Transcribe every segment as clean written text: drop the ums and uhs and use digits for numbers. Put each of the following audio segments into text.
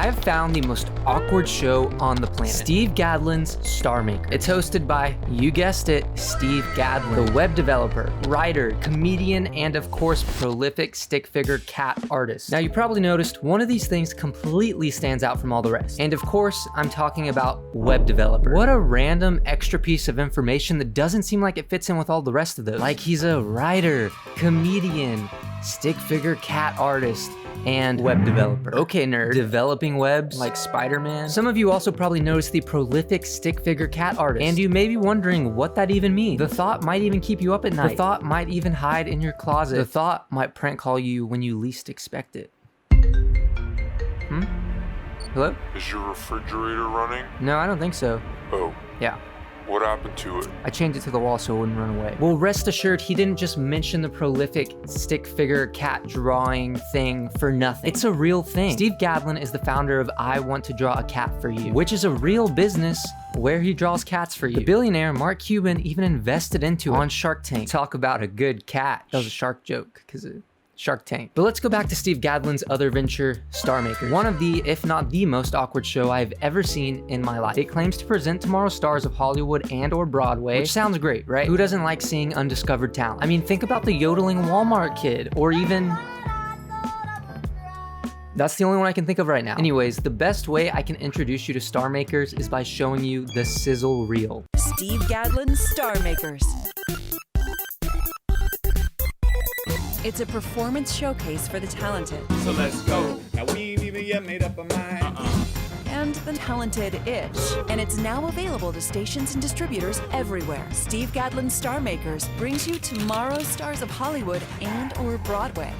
I have found the most awkward show on the planet. Steve Gadlin's Star Maker. It's hosted by, you guessed it, Steve Gadlin, the web developer, writer, comedian, and of course, prolific stick figure cat artist. Now you probably noticed one of these things completely stands out from all the rest. And of course, I'm talking about web developer. What a random extra piece of information that doesn't seem like it fits in with all the rest of those. Like he's a writer, comedian, stick figure cat artist, and web developer. Okay, nerd. Developing webs like Spider-Man. Some of you also probably noticed the prolific stick figure cat artist, and you may be wondering what that even means. The thought might even keep you up at night. The thought might even hide in your closet. The thought might prank call you when you least expect it. Hello? Is your refrigerator running? No, I don't think so. Oh. Yeah. What happened to it? I chained it to the wall so it wouldn't run away. Well, rest assured, he didn't just mention the prolific stick figure cat drawing thing for nothing. It's a real thing. Steve Gadlin is the founder of I Want to Draw a Cat for You, which is a real business where he draws cats for you. The billionaire Mark Cuban even invested into it on Shark Tank. Talk about a good cat. That was a shark joke, because Shark Tank. But let's go back to Steve Gadlin's other venture, Star Maker. One of the, if not the most awkward show I've ever seen in my life. It claims to present tomorrow's stars of Hollywood and or Broadway, which sounds great, right? Who doesn't like seeing undiscovered talent? I mean, think about the yodeling Walmart kid, or even... That's the only one I can think of right now. Anyways, the best way I can introduce you to Star Makers is by showing you the sizzle reel. Steve Gadlin's Star Makers. It's a performance showcase for the talented. So let's go. Now we ain't even yet made up our mind. And the talented-ish. And it's now available to stations and distributors everywhere. Steve Gadlin's Star Makers brings you tomorrow's stars of Hollywood and or Broadway.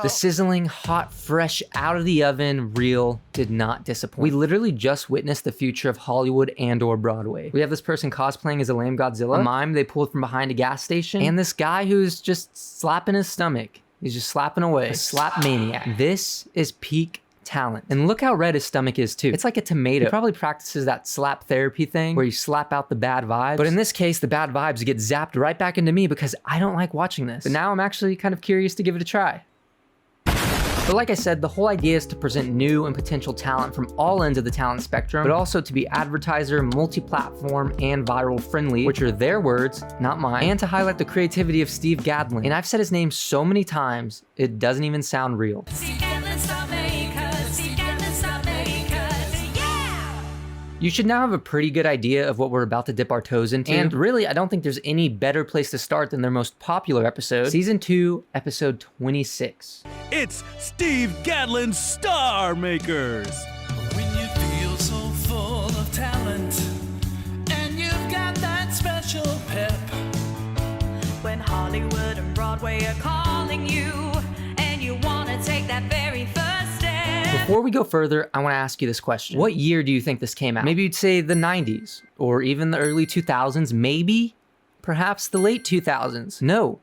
The sizzling, hot, fresh, out of the oven reel did not disappoint. We literally just witnessed the future of Hollywood and or Broadway. We have this person cosplaying as a lame Godzilla, a mime they pulled from behind a gas station, and this guy who's just slapping his stomach. He's just slapping away. A slap maniac. This is peak talent. And look how red his stomach is too. It's like a tomato. He probably practices that slap therapy thing where you slap out the bad vibes. But in this case, the bad vibes get zapped right back into me because I don't like watching this. But now I'm actually kind of curious to give it a try. But like I said, the whole idea is to present new and potential talent from all ends of the talent spectrum, but also to be advertiser, multi-platform, and viral friendly, which are their words, not mine, and to highlight the creativity of Steve Gadlin. And I've said his name so many times, it doesn't even sound real. Steve Gadlin, Star Makers, Steve Gadlin, Star Makers, yeah! You should now have a pretty good idea of what we're about to dip our toes into. And really, I don't think there's any better place to start than their most popular episode, Season 2, Episode 26. It's Steve Gadlin's Star Makers. When you feel so full of talent and you've got that special pep. When Hollywood and Broadway are calling you and you want to take that very first step. Before we go further, I want to ask you this question. What year do you think this came out? Maybe you'd say the 90s, or even the early 2000s, maybe? Perhaps the late 2000s. No.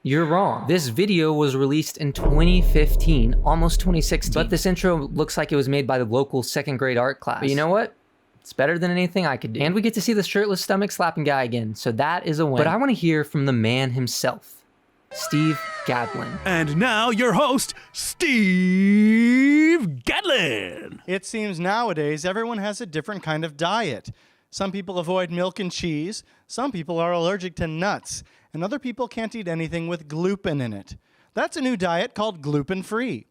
You're wrong. This video was released in 2015, almost 2016. But this intro looks like it was made by the local second grade art class. But you know what? It's better than anything I could do. And we get to see the shirtless stomach slapping guy again, so that is a win. But I want to hear from the man himself, Steve Gadlin. And now your host, Steve Gadlin. It seems nowadays everyone has a different kind of diet. Some people avoid milk and cheese, some people are allergic to nuts, and other people can't eat anything with gluten in it. That's a new diet called gluten-free.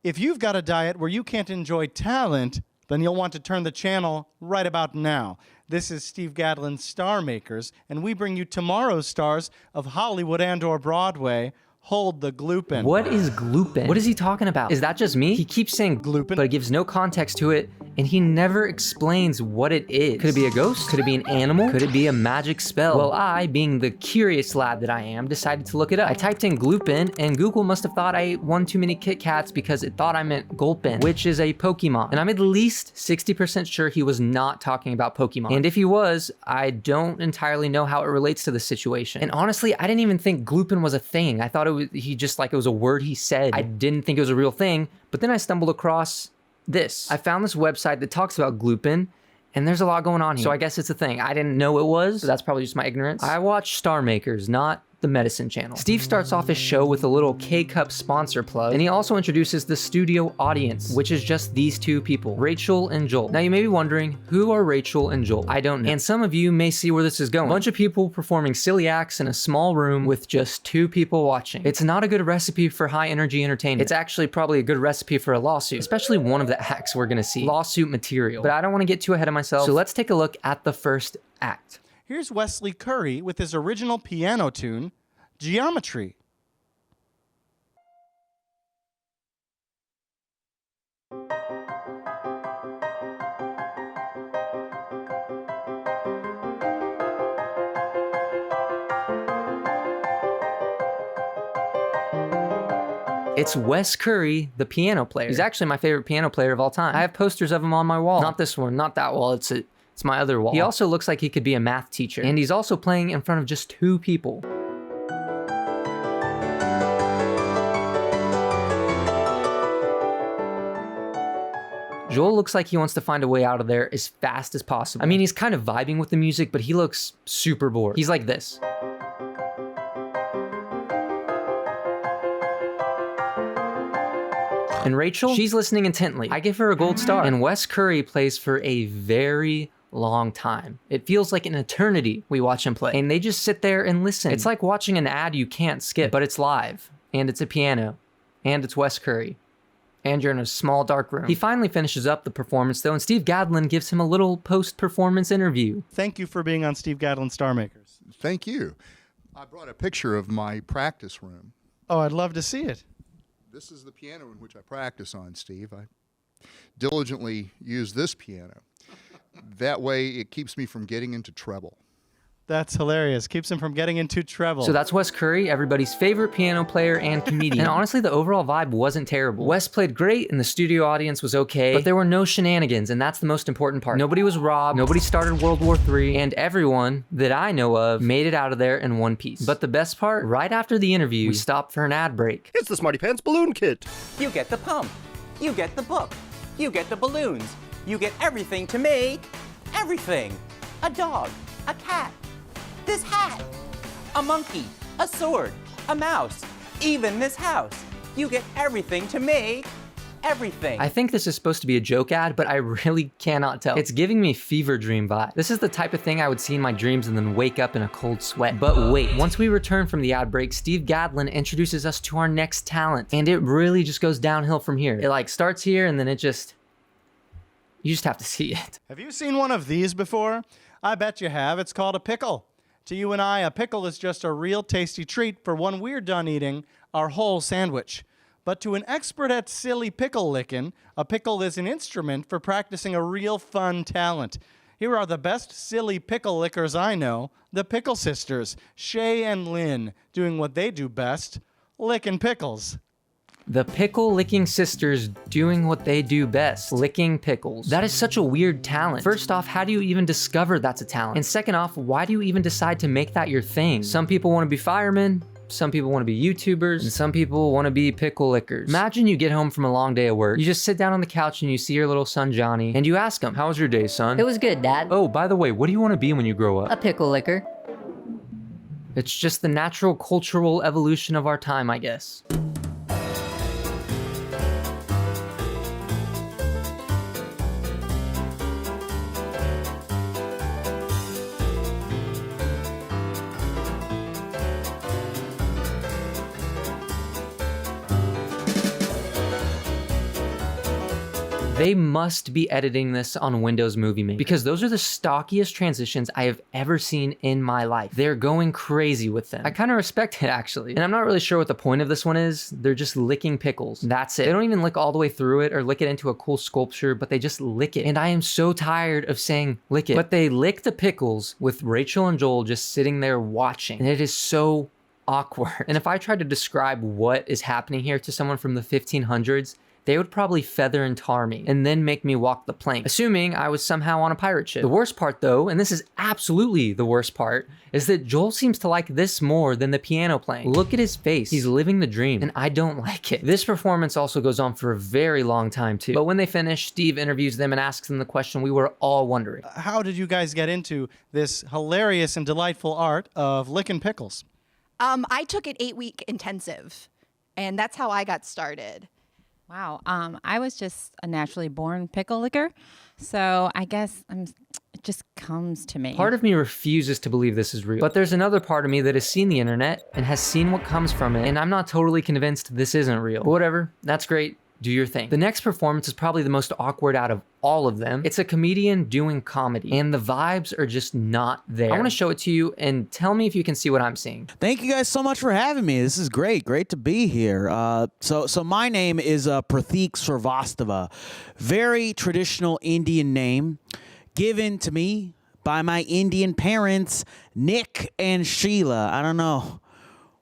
If you've got a diet where you can't enjoy talent, then you'll want to turn the channel right about now. This is Steve Gadlin's Star Makers, and we bring you tomorrow's stars of Hollywood and or Broadway. Hold the gluten. What is gluten? What is he talking about? Is that just me? He keeps saying gluten, but gives no context to it, and he never explains what it is. Could it be a ghost? Could it be an animal? Could it be a magic spell? Well, I, being the curious lad that I am, decided to look it up. I typed in gluten, and Google must have thought I ate one too many Kit Kats because it thought I meant Gulpin, which is a Pokemon. And I'm at least 60% sure he was not talking about Pokemon. And if he was, I don't entirely know how it relates to the situation. And honestly, I didn't even think gluten was a thing. I thought it was it was a word he said. I didn't think it was a real thing, but then I stumbled across this. I found this website that talks about gluten, and there's a lot going on here. So I guess it's a thing. I didn't know it was, so that's probably just my ignorance. I watched Star Makers, not the Medicine Channel. Steve starts off his show with a little K-Cup sponsor plug, and he also introduces the studio audience, which is just these two people, Rachel and Joel. Now you may be wondering, who are Rachel and Joel? I don't know. And some of you may see where this is going. A bunch of people performing silly acts in a small room with just two people watching. It's not a good recipe for high energy entertainment. It's actually probably a good recipe for a lawsuit, especially one of the acts we're gonna see. Lawsuit material. But I don't wanna get too ahead of myself, so let's take a look at the first act. Here's Wesley Curry with his original piano tune, Geometry. It's Wes Curry, the piano player. He's actually my favorite piano player of all time. I have posters of him on my wall. Not this one, not that wall, it's my other wall. He also looks like he could be a math teacher. And he's also playing in front of just two people. Joel looks like he wants to find a way out of there as fast as possible. I mean, he's kind of vibing with the music, but he looks super bored. He's like this. And Rachel, she's listening intently. I give her a gold star. And Wes Curry plays for a very long time. It feels like an eternity we watch him play. And they just sit there and listen. It's like watching an ad you can't skip, but it's live. And it's a piano. And it's Wes Curry. And you're in a small dark room. He finally finishes up the performance though, and Steve Gadlin gives him a little post-performance interview. Thank you for being on Steve Gadlin Star Makers. Thank you. I brought a picture of my practice room. Oh, I'd love to see it. This is the piano in which I practice on, Steve. I diligently use this piano. That way it keeps me from getting into treble. That's hilarious. Keeps him from getting into treble. So that's Wes Curry, everybody's favorite piano player and comedian. And honestly, the overall vibe wasn't terrible. Wes played great and the studio audience was okay, but there were no shenanigans, and that's the most important part. Nobody was robbed, nobody started World War III, and everyone that I know of made it out of there in one piece. But the best part, right after the interview, we stopped for an ad break. It's the Smarty Pants Balloon Kit. You get the pump, you get the book, you get the balloons, you get everything to make everything. A dog, a cat, this hat, a monkey, a sword, a mouse, even this house. You get everything to make everything. I think this is supposed to be a joke ad, but I really cannot tell. It's giving me fever dream vibe. This is the type of thing I would see in my dreams and then wake up in a cold sweat. But wait, once we return from the ad break, Steve Gadlin introduces us to our next talent, and it really just goes downhill from here. It like starts here and then you just have to see it. Have you seen one of these before? I bet you have. It's called a pickle. To you and I, a pickle is just a real tasty treat for when we're done eating our whole sandwich. But to an expert at silly pickle licking, a pickle is an instrument for practicing a real fun talent. Here are the best silly pickle lickers I know, the Pickle Sisters, Shay and Lynn, doing what they do best, licking pickles. The pickle licking sisters doing what they do best, licking pickles. That is such a weird talent. First off, how do you even discover that's a talent? And second off, why do you even decide to make that your thing? Some people want to be firemen, some people want to be YouTubers, and some people want to be pickle lickers. Imagine you get home from a long day of work, you just sit down on the couch and you see your little son Johnny, and you ask him, "How was your day, son?" It was good, Dad. Oh, by the way, what do you want to be when you grow up? A pickle licker. It's just the natural cultural evolution of our time, I guess. They must be editing this on Windows Movie Maker because those are the stockiest transitions I have ever seen in my life. They're going crazy with them. I kind of respect it actually. And I'm not really sure what the point of this one is. They're just licking pickles. That's it. They don't even lick all the way through it or lick it into a cool sculpture, but they just lick it. And I am so tired of saying lick it. But they lick the pickles with Rachel and Joel just sitting there watching. And it is so awkward. And if I tried to describe what is happening here to someone from the 1500s, they would probably feather and tar me and then make me walk the plank, assuming I was somehow on a pirate ship. The worst part though, and this is absolutely the worst part, is that Joel seems to like this more than the piano playing. Look at his face. He's living the dream, and I don't like it. This performance also goes on for a very long time too. But when they finish, Steve interviews them and asks them the question we were all wondering. How did you guys get into this hilarious and delightful art of licking pickles? I took an 8-week intensive, and that's how I got started. Wow. I was just a naturally born pickle licker, so I guess it just comes to me. Part of me refuses to believe this is real, but there's another part of me that has seen the internet and has seen what comes from it, and I'm not totally convinced this isn't real. But whatever, that's great. Do your thing. The next performance is probably the most awkward out of all of them. It's a comedian doing comedy, and the vibes are just not there. I want to show it to you and tell me if you can see what I'm seeing. Thank you guys so much for having me. This is great. Great to be here. So my name is Pratik Srivastava. Very traditional Indian name given to me by my Indian parents, Nick and Sheila. I don't know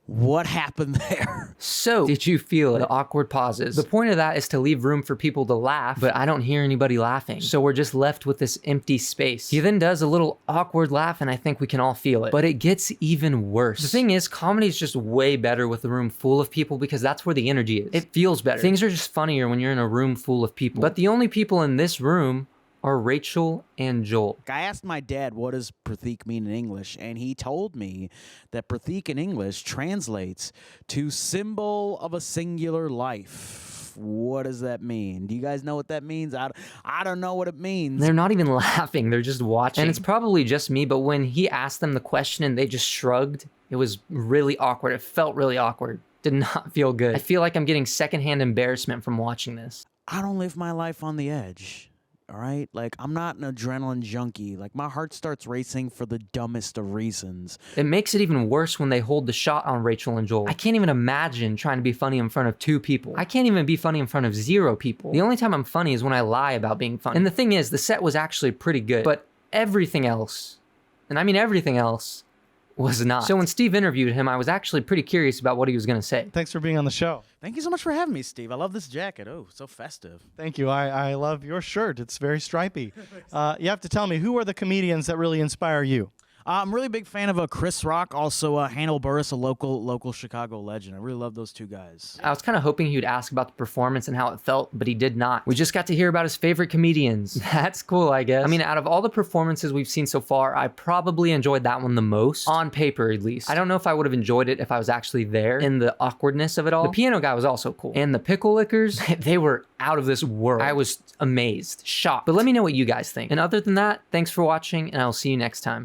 what happened there. So, did you feel it? The awkward pauses. The point of that is to leave room for people to laugh, but I don't hear anybody laughing. So we're just left with this empty space. He then does a little awkward laugh, and I think we can all feel it. But it gets even worse. The thing is, comedy is just way better with a room full of people because that's where the energy is. It feels better. Things are just funnier when you're in a room full of people. But the only people in this room are Rachel and Joel. I asked my dad, what does Pratik mean in English? And he told me that Pratik in English translates to symbol of a singular life. What does that mean? Do you guys know what that means? I don't know what it means. They're not even laughing. They're just watching. And it's probably just me, but when he asked them the question and they just shrugged, it was really awkward. It felt really awkward. Did not feel good. I feel like I'm getting secondhand embarrassment from watching this. I don't live my life on the edge. All right? Like, I'm not an adrenaline junkie. Like, my heart starts racing for the dumbest of reasons. It makes it even worse when they hold the shot on Rachel and Joel. I can't even imagine trying to be funny in front of 2 people. I can't even be funny in front of 0 people. The only time I'm funny is when I lie about being funny. And the thing is, the set was actually pretty good, but everything else, and I mean everything else, was not. So when Steve interviewed him, I was actually pretty curious about what he was going to say. Thanks for being on the show. Thank you so much for having me, Steve. I love this jacket. Oh, so festive. Thank you. I love your shirt. It's very stripy. You have to tell me, who are the comedians that really inspire you? I'm a really big fan of Chris Rock, also Hannibal Buress, a local Chicago legend. I really love those 2 guys. I was kind of hoping he would ask about the performance and how it felt, but he did not. We just got to hear about his favorite comedians. That's cool, I guess. I mean, out of all the performances we've seen so far, I probably enjoyed that one the most, on paper at least. I don't know if I would have enjoyed it if I was actually there in the awkwardness of it all. The piano guy was also cool. And the pickle lickers, they were out of this world. I was amazed, shocked. But let me know what you guys think. And other than that, thanks for watching, and I'll see you next time.